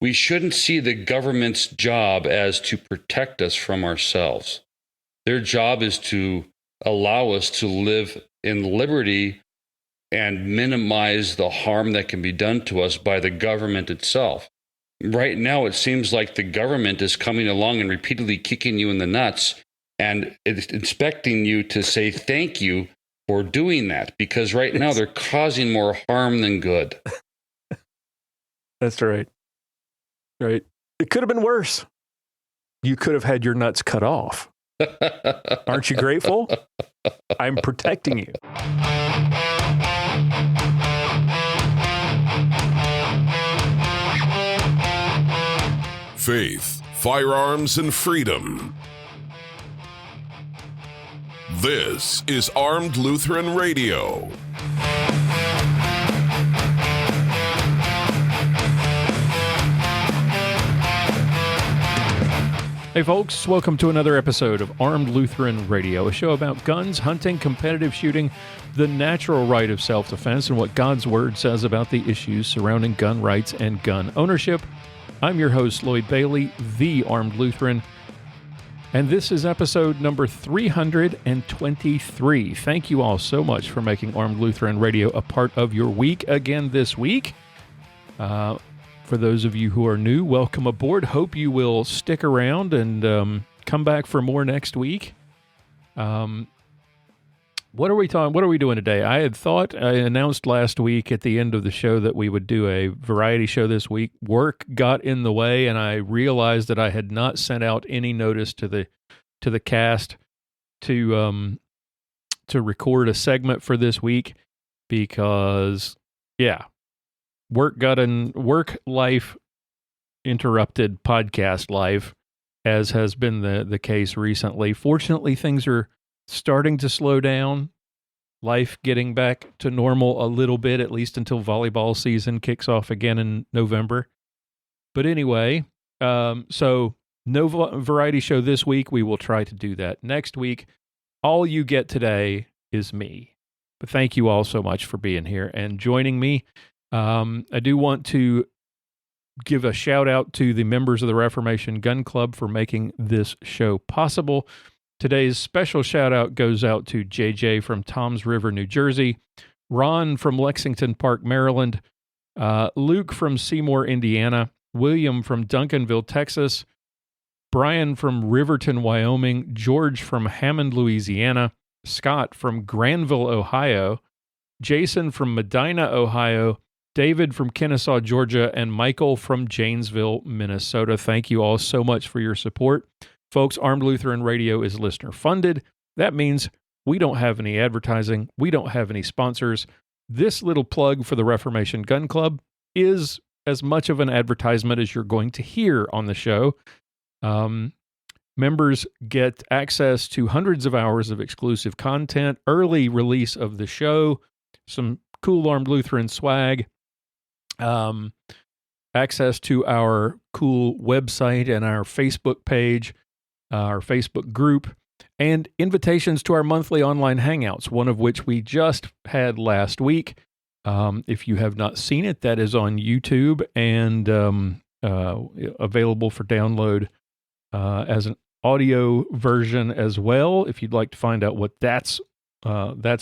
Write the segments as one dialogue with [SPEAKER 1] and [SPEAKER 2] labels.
[SPEAKER 1] we shouldn't see the government's job as to protect us from ourselves. Their job is to allow us to live in liberty and minimize the harm that can be done to us by the government itself. Right now, it seems like the government is coming along and repeatedly kicking you in the nuts and expecting you to say thank you for doing that, because right now they're causing more harm than good.
[SPEAKER 2] That's right. Right. It could have been worse. You could have had your nuts cut off. Aren't you grateful? I'm protecting you.
[SPEAKER 3] Faith, firearms, and freedom. This is Armed Lutheran Radio.
[SPEAKER 2] Hey folks, welcome to another episode of Armed Lutheran Radio, a show about guns, hunting, competitive shooting, the natural right of self-defense, and what God's Word says about the issues surrounding gun rights and gun ownership. I'm your host, Lloyd Bailey, the Armed Lutheran, and this is episode number 323. Thank you all so much for making Armed Lutheran Radio a part of your week again this week. For those of you who are new, welcome aboard. Hope you will stick around and come back for more next week. What are we doing today? I announced last week at the end of the show that we would do a variety show this week. Work got in the way, and I realized that I had not sent out any notice to the cast to record a segment for this week because, work life interrupted podcast life, as has been the case recently. Fortunately, things are starting to slow down. Life getting back to normal a little bit, at least until volleyball season kicks off again in November. But anyway, so no variety show this week. We will try to do that next week. All you get today is me. But thank you all so much for being here and joining me. I do want to give a shout out to the members of the Reformation Gun Club for making this show possible. Today's special shout out goes out to JJ from Toms River, New Jersey, Ron from Lexington Park, Maryland, Luke from Seymour, Indiana, William from Duncanville, Texas, Brian from Riverton, Wyoming, George from Hammond, Louisiana, Scott from Granville, Ohio, Jason from Medina, Ohio, David from Kennesaw, Georgia, and Michael from Janesville, Minnesota. Thank you all so much for your support. Folks, Armed Lutheran Radio is listener funded. That means we don't have any advertising. We don't have any sponsors. This little plug for the Reformation Gun Club is as much of an advertisement as you're going to hear on the show. Members get access to hundreds of hours of exclusive content, early release of the show, some cool Armed Lutheran swag, access to our cool website and our Facebook page, our Facebook group, and invitations to our monthly online hangouts, one of which we just had last week. If you have not seen it, that is on YouTube and available for download as an audio version as well. If you'd like to find out what that's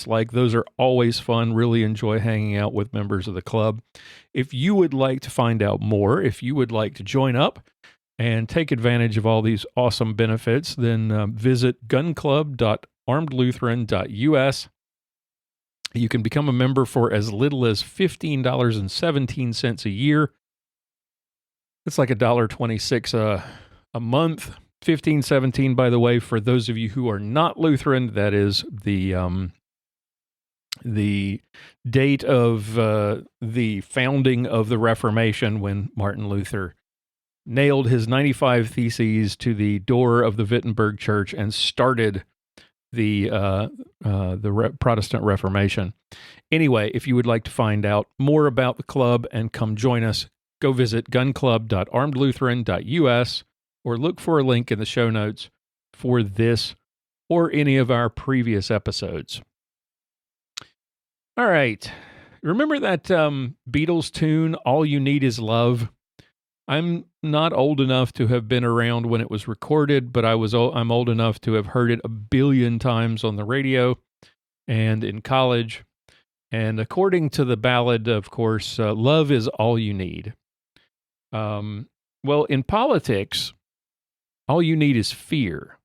[SPEAKER 2] like, those are always fun. Really enjoy hanging out with members of the club. If you would like to find out more, if you would like to join up and take advantage of all these awesome benefits, then visit gunclub.armedlutheran.us. You can become a member for as little as $15.17 a year. It's like $1.26 a month. 1517, by the way, for those of you who are not Lutheran, that is the date of the founding of the Reformation, when Martin Luther nailed his 95 Theses to the door of the Wittenberg Church and started the Protestant Reformation. Anyway, if you would like to find out more about the club and come join us, go visit gunclub.armedlutheran.us or look for a link in the show notes for this or any of our previous episodes. All right. Remember that Beatles tune, All You Need Is Love? I'm not old enough to have been around when it was recorded, but I'm old enough to have heard it a billion times on the radio and in college. And according to the ballad, of course, love is all you need. Well, in politics, all you need is fear.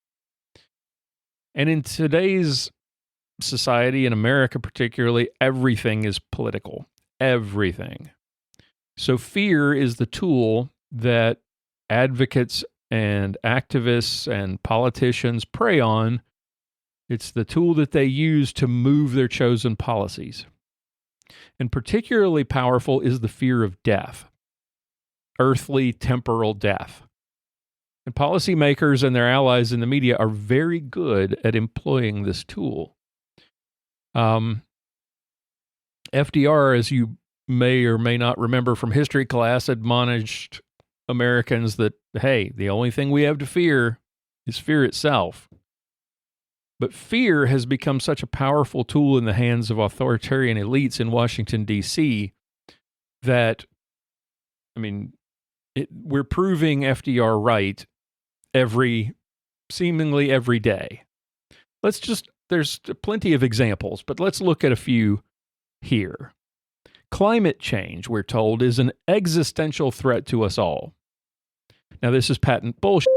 [SPEAKER 2] And in today's society, in America particularly, everything is political. Everything. So fear is the tool that advocates and activists and politicians prey on. It's the tool that they use to move their chosen policies. And particularly powerful is the fear of death, earthly, temporal death. And policymakers and their allies in the media are very good at employing this tool. FDR, as you may or may not remember from history class, admonished Americans that, hey, the only thing we have to fear is fear itself. But fear has become such a powerful tool in the hands of authoritarian elites in Washington, D.C., that, we're proving FDR right seemingly every day. There's plenty of examples, but let's look at a few here. Climate change, we're told, is an existential threat to us all. Now, this is patent bullshit,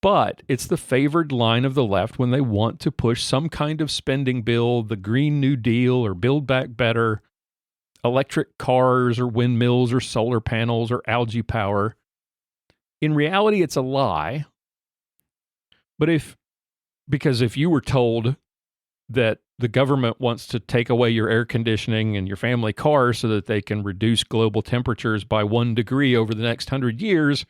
[SPEAKER 2] but it's the favored line of the left when they want to push some kind of spending bill, the Green New Deal or Build Back Better, electric cars or windmills or solar panels or algae power. In reality, it's a lie. But because if you were told that the government wants to take away your air conditioning and your family car so that they can reduce global temperatures by 1 degree over the next 100 years,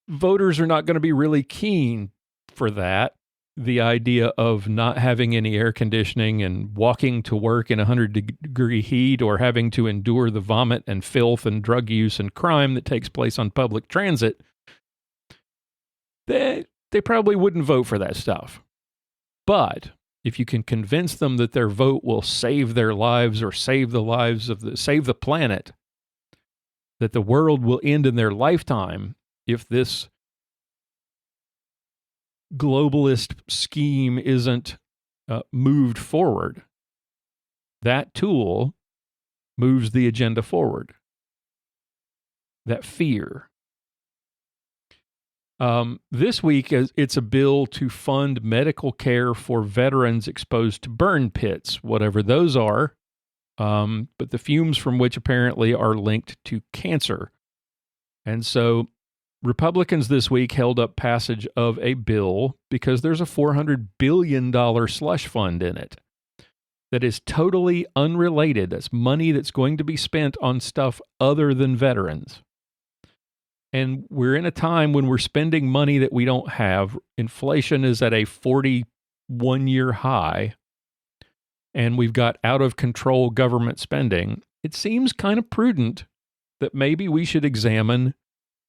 [SPEAKER 2] voters are not going to be really keen for that. The idea of not having any air conditioning and walking to work in 100-degree heat, or having to endure the vomit and filth and drug use and crime that takes place on public transit, they probably wouldn't vote for that stuff. But if you can convince them that their vote will save their lives or save the planet, that the world will end in their lifetime if this globalist scheme isn't moved forward, that tool moves the agenda forward. That fear. This week, it's a bill to fund medical care for veterans exposed to burn pits, whatever those are, but the fumes from which apparently are linked to cancer. And so Republicans this week held up passage of a bill because there's a $400 billion slush fund in it that is totally unrelated. That's money that's going to be spent on stuff other than veterans. And we're in a time when we're spending money that we don't have. Inflation is at a 41-year high, and we've got out-of-control government spending. It seems kind of prudent that maybe we should examine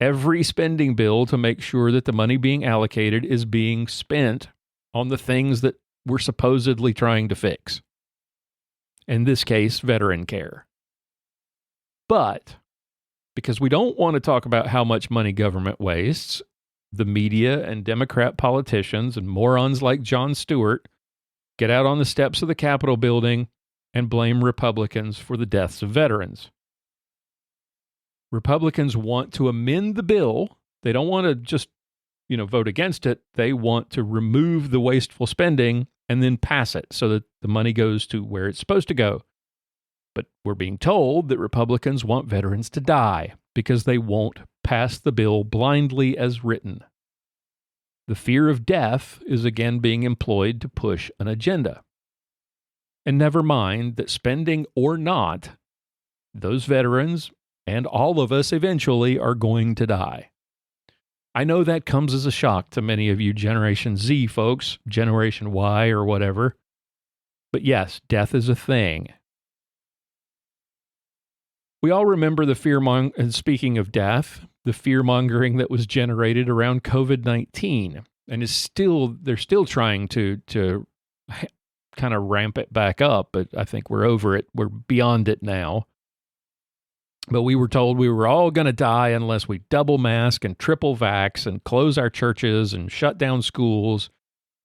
[SPEAKER 2] every spending bill to make sure that the money being allocated is being spent on the things that we're supposedly trying to fix. In this case, veteran care. But because we don't want to talk about how much money government wastes, the media and Democrat politicians and morons like Jon Stewart get out on the steps of the Capitol building and blame Republicans for the deaths of veterans. Republicans want to amend the bill. They don't want to just, vote against it. They want to remove the wasteful spending and then pass it so that the money goes to where it's supposed to go. But we're being told that Republicans want veterans to die because they won't pass the bill blindly as written. The fear of death is again being employed to push an agenda. And never mind that, spending or not, those veterans and all of us eventually are going to die. I know that comes as a shock to many of you Generation Z folks, Generation Y or whatever. But yes, death is a thing. We all remember and speaking of death, the fear-mongering that was generated around COVID-19, and they're still trying to kind of ramp it back up, but I think we're over it. We're beyond it now. But we were told we were all going to die unless we double mask and triple vax and close our churches and shut down schools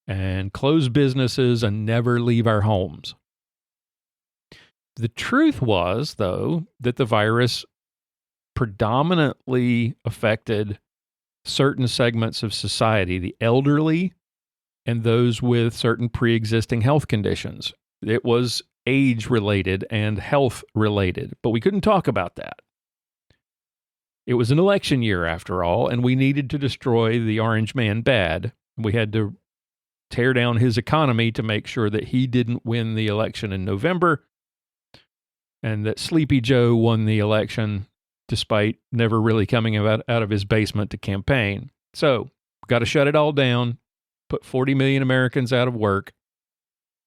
[SPEAKER 2] and close businesses and never leave our homes. The truth was, though, that the virus predominantly affected certain segments of society, the elderly and those with certain pre-existing health conditions. It was age-related and health-related, but we couldn't talk about that. It was an election year, after all, and we needed to destroy the orange man bad. We had to tear down his economy to make sure that he didn't win the election in November and that Sleepy Joe won the election despite never really coming out of his basement to campaign. So, got to shut it all down, put 40 million Americans out of work,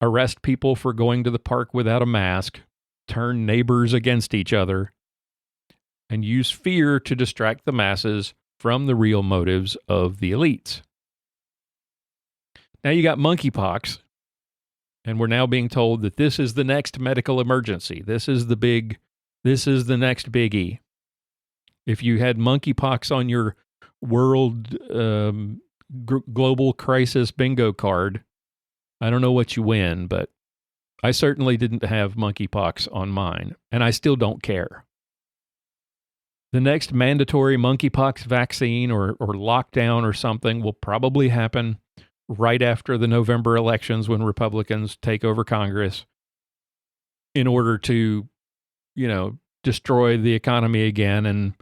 [SPEAKER 2] arrest people for going to the park without a mask, turn neighbors against each other, and use fear to distract the masses from the real motives of the elites. Now you got monkeypox, and we're now being told that this is the next medical emergency. This is the next biggie. If you had monkeypox on your world global crisis bingo card, I don't know what you win, but I certainly didn't have monkeypox on mine, and I still don't care. The next mandatory monkeypox vaccine or lockdown or something will probably happen right after the November elections when Republicans take over Congress in order to, destroy the economy again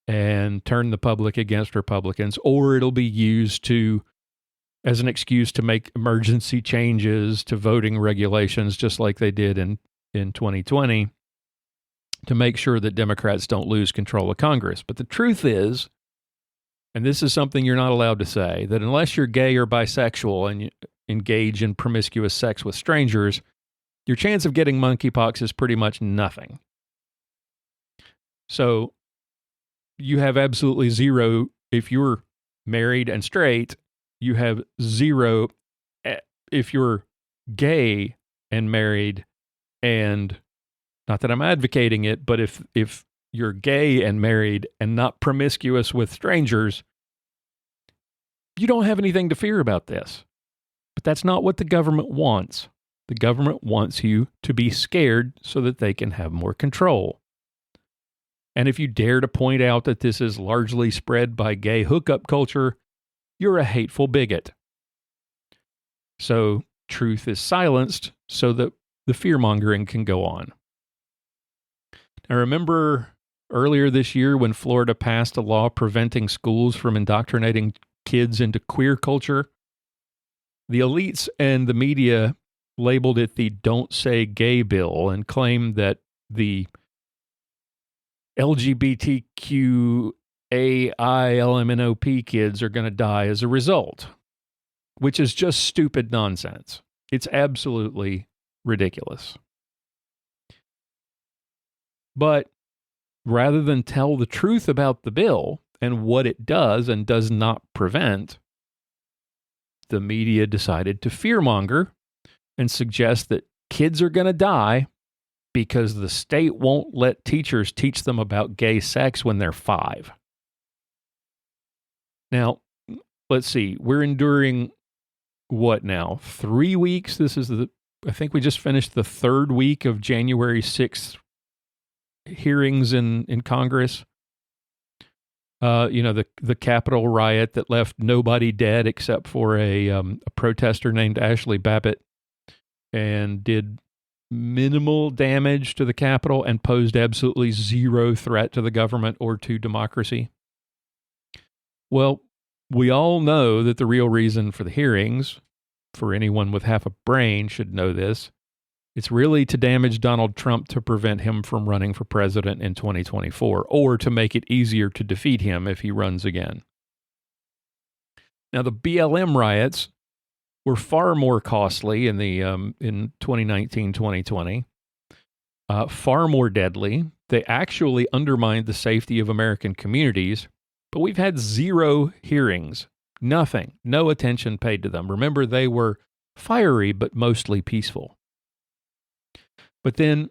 [SPEAKER 2] and turn the public against Republicans, or it'll be used as an excuse to make emergency changes to voting regulations, just like they did in 2020, to make sure that Democrats don't lose control of Congress. But the truth is, and this is something you're not allowed to say, that unless you're gay or bisexual and you engage in promiscuous sex with strangers, your chance of getting monkeypox is pretty much nothing. So you have absolutely zero. If you're married and straight, you have zero. If you're gay and married, and not that I'm advocating it, but if you're gay and married and not promiscuous with strangers, you don't have anything to fear about this. But that's not what the government wants. The government wants you to be scared so that they can have more control. And if you dare to point out that this is largely spread by gay hookup culture, you're a hateful bigot. So truth is silenced so that the fear-mongering can go on. Now, remember earlier this year when Florida passed a law preventing schools from indoctrinating kids into queer culture? The elites and the media labeled it the Don't Say Gay bill and claimed that the LGBTQAILMNOP kids are going to die as a result, which is just stupid nonsense. It's absolutely ridiculous. But rather than tell the truth about the bill and what it does and does not prevent, the media decided to fearmonger and suggest that kids are going to die because the state won't let teachers teach them about gay sex when they're 5. Now, let's see. We're enduring what now? 3 weeks? I think we just finished the 3rd week of January 6th hearings in Congress. The Capitol riot that left nobody dead except for a protester named Ashley Babbitt, and did minimal damage to the Capitol and posed absolutely zero threat to the government or to democracy. Well, we all know that the real reason for the hearings, for anyone with half a brain should know this, it's really to damage Donald Trump to prevent him from running for president in 2024, or to make it easier to defeat him if he runs again. Now, the BLM riots were far more costly in 2019-2020, far more deadly. They actually undermined the safety of American communities, but we've had 0 hearings, nothing, no attention paid to them. Remember, they were fiery but mostly peaceful. But then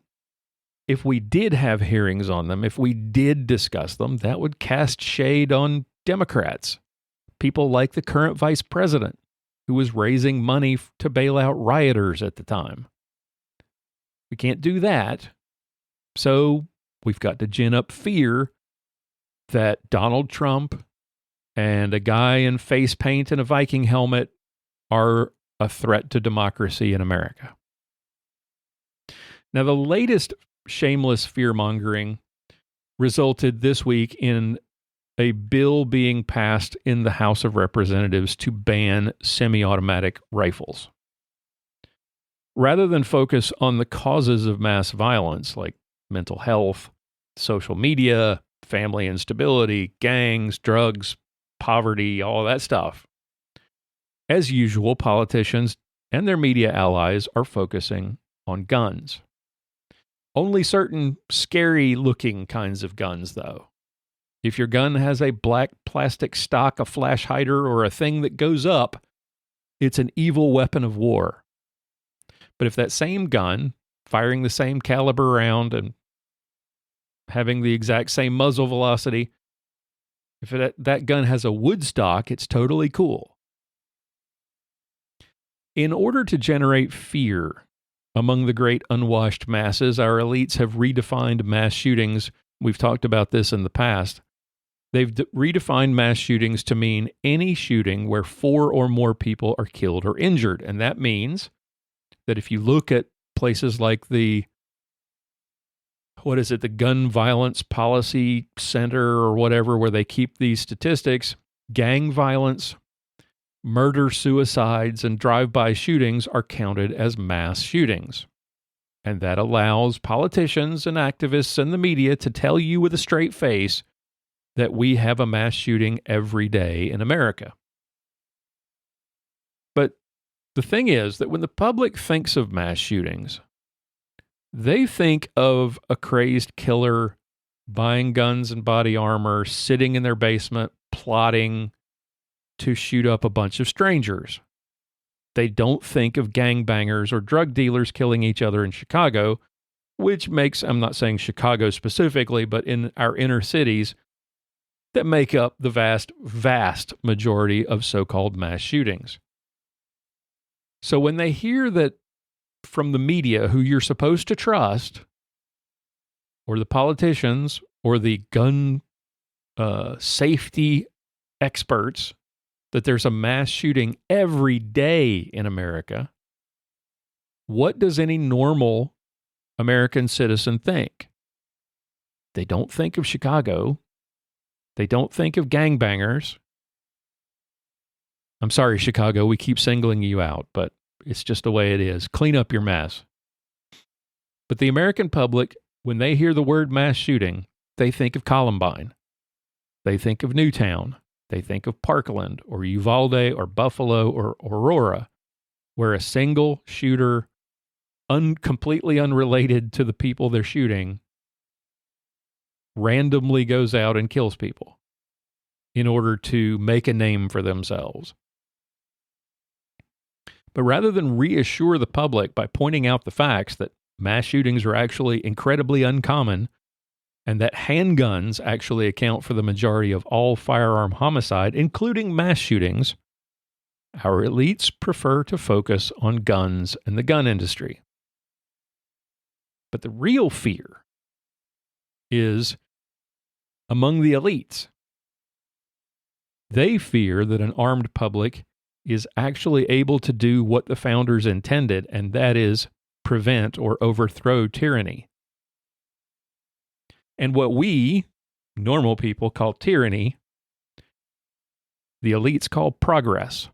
[SPEAKER 2] if we did have hearings on them, if we did discuss them, that would cast shade on Democrats. People like the current vice president, who was raising money to bail out rioters at the time. We can't do that. So we've got to gin up fear that Donald Trump and a guy in face paint and a Viking helmet are a threat to democracy in America. Now, the latest shameless fear-mongering resulted this week in a bill being passed in the House of Representatives to ban semi-automatic rifles. Rather than focus on the causes of mass violence like mental health, social media, family instability, gangs, drugs, poverty, all that stuff, as usual, politicians and their media allies are focusing on guns. Only certain scary-looking kinds of guns, though. If your gun has a black plastic stock, a flash hider, or a thing that goes up, it's an evil weapon of war. But if that same gun, firing the same caliber round and having the exact same muzzle velocity, if that gun has a wood stock, it's totally cool. In order to generate fear among the great unwashed masses, our elites have redefined mass shootings. We've talked about this in the past. They've redefined mass shootings to mean any shooting where 4 or more people are killed or injured. And that means that if you look at places like the Gun Violence Policy Center or whatever, where they keep these statistics, gang violence, murder, suicides, and drive-by shootings are counted as mass shootings. And that allows politicians and activists and the media to tell you with a straight face that we have a mass shooting every day in America. But the thing is that when the public thinks of mass shootings, they think of a crazed killer buying guns and body armor, sitting in their basement, plotting to shoot up a bunch of strangers. They don't think of gangbangers or drug dealers killing each other in Chicago, which makes, I'm not saying Chicago specifically, but in our inner cities that make up the vast, vast majority of so-called mass shootings. So when they hear that from the media, who you're supposed to trust, or the politicians, or the gun safety experts, that there's a mass shooting every day in America, what does any normal American citizen think? They don't think of Chicago. They don't think of gangbangers. I'm sorry, Chicago, we keep singling you out, but it's just the way it is. Clean up your mess. But the American public, when they hear the word mass shooting, they think of Columbine. They think of Newtown. They think of Parkland or Uvalde or Buffalo or Aurora, where a single shooter, completely unrelated to the people they're shooting, randomly goes out and kills people in order to make a name for themselves. But rather than reassure the public by pointing out the facts that mass shootings are actually incredibly uncommon and that handguns actually account for the majority of all firearm homicide, including mass shootings, our elites prefer to focus on guns and the gun industry. But the real fear is among the elites. They fear that an armed public is actually able to do what the founders intended, and that is prevent or overthrow tyranny. And what we, normal people, call tyranny, the elites call progress.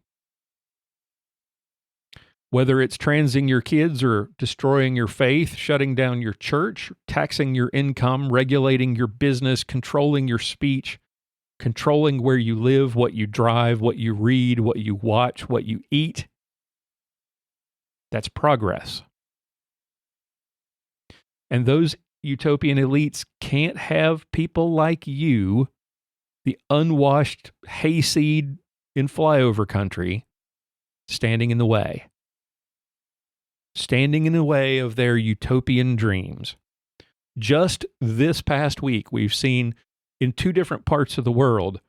[SPEAKER 2] Whether it's transing your kids or destroying your faith, shutting down your church, taxing your income, regulating your business, controlling your speech, controlling where you live, what you drive, what you read, what you watch, what you eat, that's progress. And those utopian elites can't have people like you, the unwashed hayseed in flyover country, standing in the way. Standing in the way of their utopian dreams. Just this past week, we've seen in 2 different parts of the world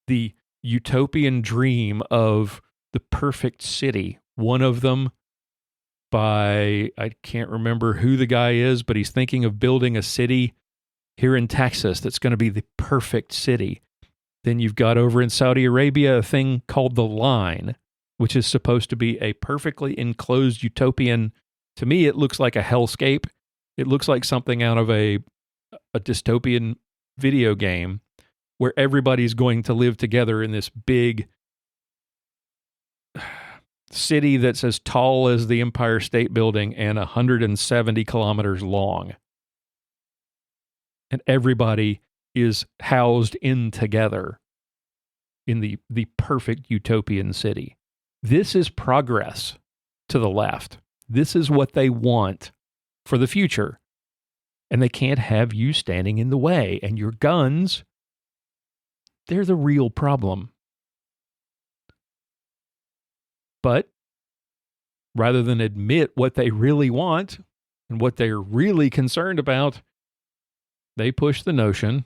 [SPEAKER 2] the utopian dream of the perfect city. One of them by, I can't remember who the guy is, but he's thinking of building a city here in Texas that's going to be the perfect city. Then you've got over in Saudi Arabia a thing called the Line, which is supposed to be a perfectly enclosed utopian. To me, it looks like a hellscape. It looks like something out of a dystopian video game where everybody's going to live together in this big city that's as tall as the Empire State Building and 170 kilometers long. And everybody is housed in together in the perfect utopian city. This is progress to the left. This is what they want for the future. And they can't have you standing in the way. And your guns, they're the real problem. But rather than admit what they really want and what they're really concerned about, they push the notion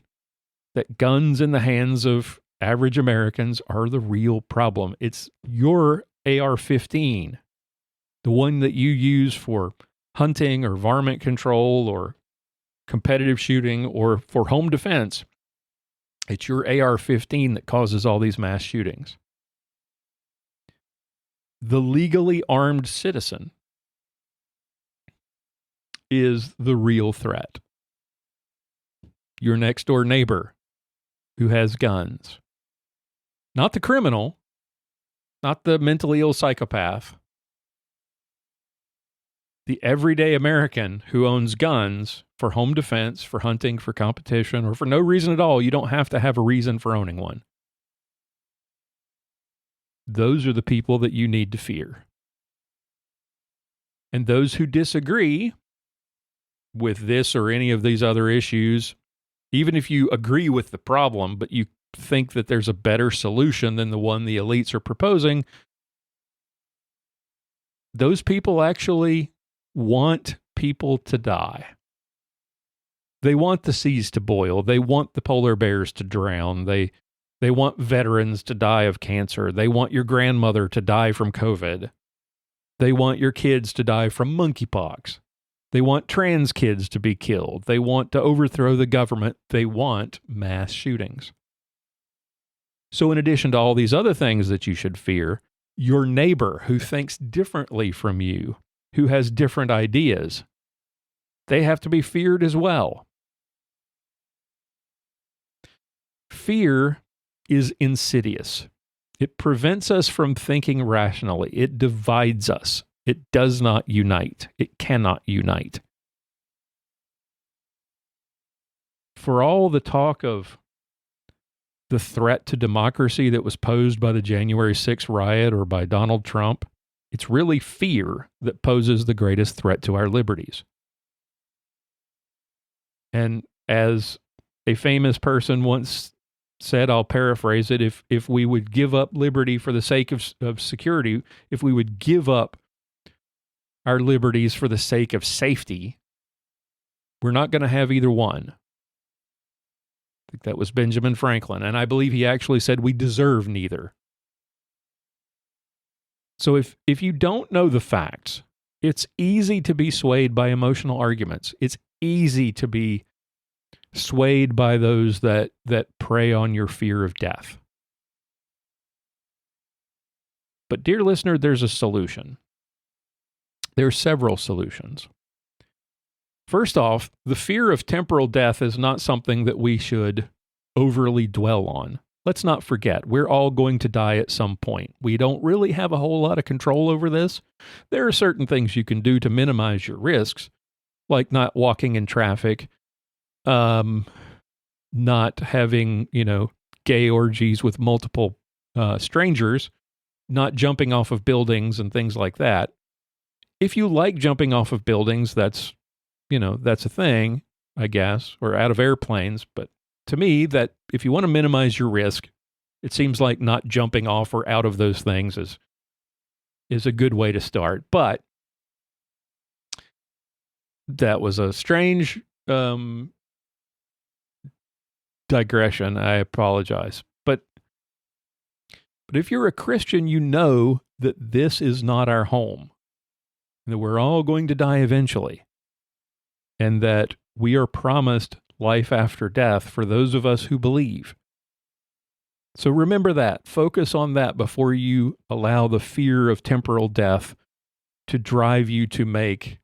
[SPEAKER 2] that guns in the hands of average Americans are the real problem. It's your AR-15, the one that you use for hunting or varmint control or competitive shooting or for home defense. It's your AR-15 that causes all these mass shootings. The legally armed citizen is the real threat. Your next door neighbor who has guns. Not the criminal, not the mentally ill psychopath. The everyday American who owns guns for home defense, for hunting, for competition, or for no reason at all. You don't have to have a reason for owning one. Those are the people that you need to fear. And those who disagree with this or any of these other issues, even if you agree with the problem, but you think that there's a better solution than the one the elites are proposing, those people actually want people to die. They want the seas to boil. They want the polar bears to drown. They want veterans to die of cancer. They want your grandmother to die from COVID. They want your kids to die from monkeypox. They want trans kids to be killed. They want to overthrow the government. They want mass shootings. So in addition to all these other things that you should fear, your neighbor who thinks differently from you, who has different ideas, they have to be feared as well. Fear is insidious. It prevents us from thinking rationally. It divides us. It does not unite. It cannot unite. For all the talk of the threat to democracy that was posed by the January 6th riot or by Donald Trump, it's really fear that poses the greatest threat to our liberties. And as a famous person once said, I'll paraphrase it, if we would give up liberty for the sake of security, if we would give up our liberties for the sake of safety, we're not going to have either one. I think that was Benjamin Franklin, and I believe he actually said we deserve neither. So if you don't know the facts, it's easy to be swayed by emotional arguments. It's easy to be swayed by those that prey on your fear of death. But dear listener, there's a solution. There are several solutions. First off, the fear of temporal death is not something that we should overly dwell on. Let's not forget, we're all going to die at some point. We don't really have a whole lot of control over this. There are certain things you can do to minimize your risks, like not walking in traffic, not having, gay orgies with multiple strangers, not jumping off of buildings and things like that. If you like jumping off of buildings, that's a thing, I guess, or out of airplanes. But to me, that if you want to minimize your risk, it seems like not jumping off or out of those things is a good way to start. But that was a strange digression. I apologize. But if you're a Christian, you know that this is not our home, that we're all going to die eventually, and that we are promised life after death for those of us who believe. So remember that. Focus on that before you allow the fear of temporal death to drive you to make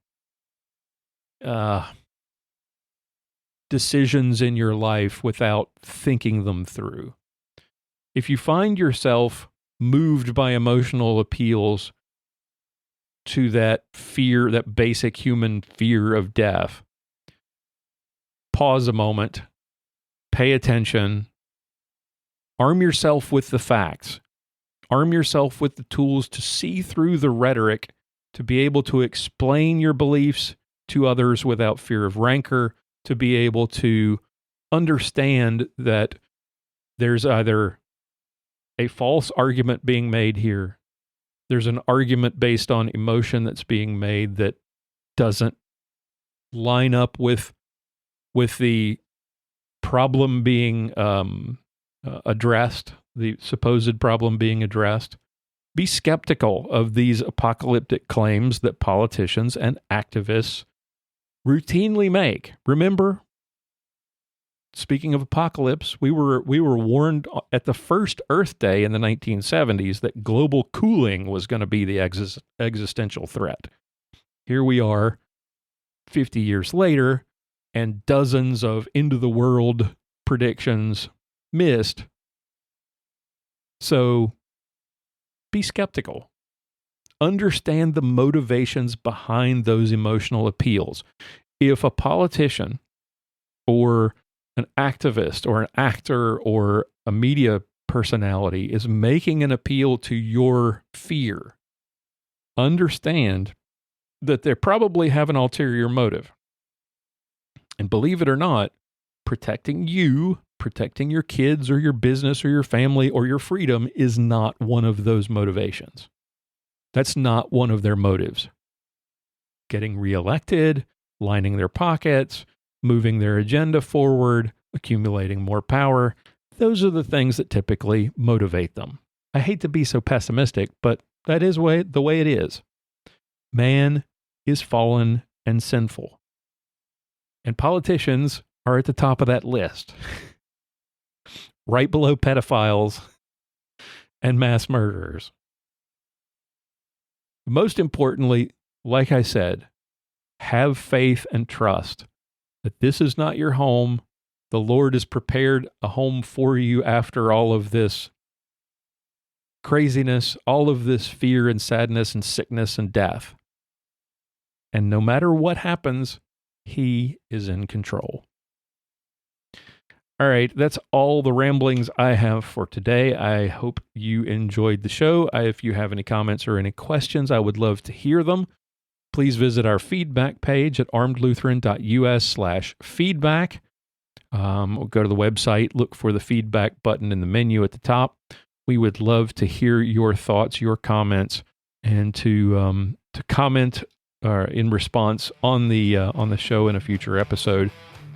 [SPEAKER 2] decisions in your life without thinking them through. If you find yourself moved by emotional appeals to that fear, that basic human fear of death, pause a moment, pay attention, arm yourself with the facts, arm yourself with the tools to see through the rhetoric, to be able to explain your beliefs to others without fear of rancor, to be able to understand that there's either a false argument being made here, there's an argument based on emotion that's being made that doesn't line up with the problem being addressed, the supposed problem being addressed. Be skeptical of these apocalyptic claims that politicians and activists routinely make. Remember, speaking of apocalypse, we were warned at the first Earth Day in the 1970s that global cooling was going to be the existential threat. Here we are 50 years later, and dozens of end-of-the-world predictions missed. So be skeptical. Understand the motivations behind those emotional appeals. If a politician or an activist or an actor or a media personality is making an appeal to your fear, understand that they probably have an ulterior motive. And believe it or not, protecting you, protecting your kids or your business or your family or your freedom is not one of those motivations. That's not one of their motives. Getting reelected, lining their pockets, moving their agenda forward, accumulating more power, those are the things that typically motivate them. I hate to be so pessimistic, but that is the way it is. Man is fallen and sinful. And politicians are at the top of that list, right below pedophiles and mass murderers. Most importantly, like I said, have faith and trust that this is not your home. The Lord has prepared a home for you after all of this craziness, all of this fear and sadness and sickness and death. And no matter what happens, He is in control. All right, that's all the ramblings I have for today. I hope you enjoyed the show. If you have any comments or any questions, I would love to hear them. Please visit our feedback page at armedlutheran.us/feedback. Go to the website, look for the feedback button in the menu at the top. We would love to hear your thoughts, your comments, and to comment in response on the show in a future episode.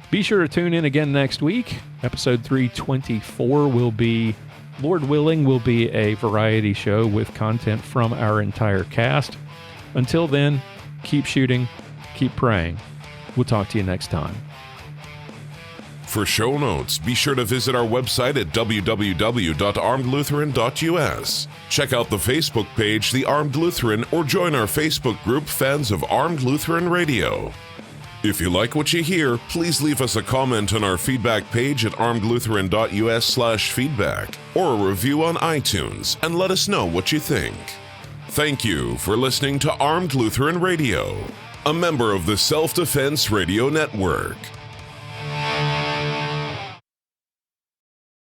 [SPEAKER 2] Be sure to tune in again next week. Episode 324 will be, Lord willing, will be a variety show with content from our entire cast. Until then, keep shooting, keep praying. We'll talk to you next time.
[SPEAKER 3] For show notes, be sure to visit our website at www.armedlutheran.us. Check out the Facebook page, The Armed Lutheran, or join our Facebook group, Fans of Armed Lutheran Radio. If you like what you hear, please leave us a comment on our feedback page at armedlutheran.us/feedback or a review on iTunes and let us know what you think. Thank you for listening to Armed Lutheran Radio, a member of the Self-Defense Radio Network.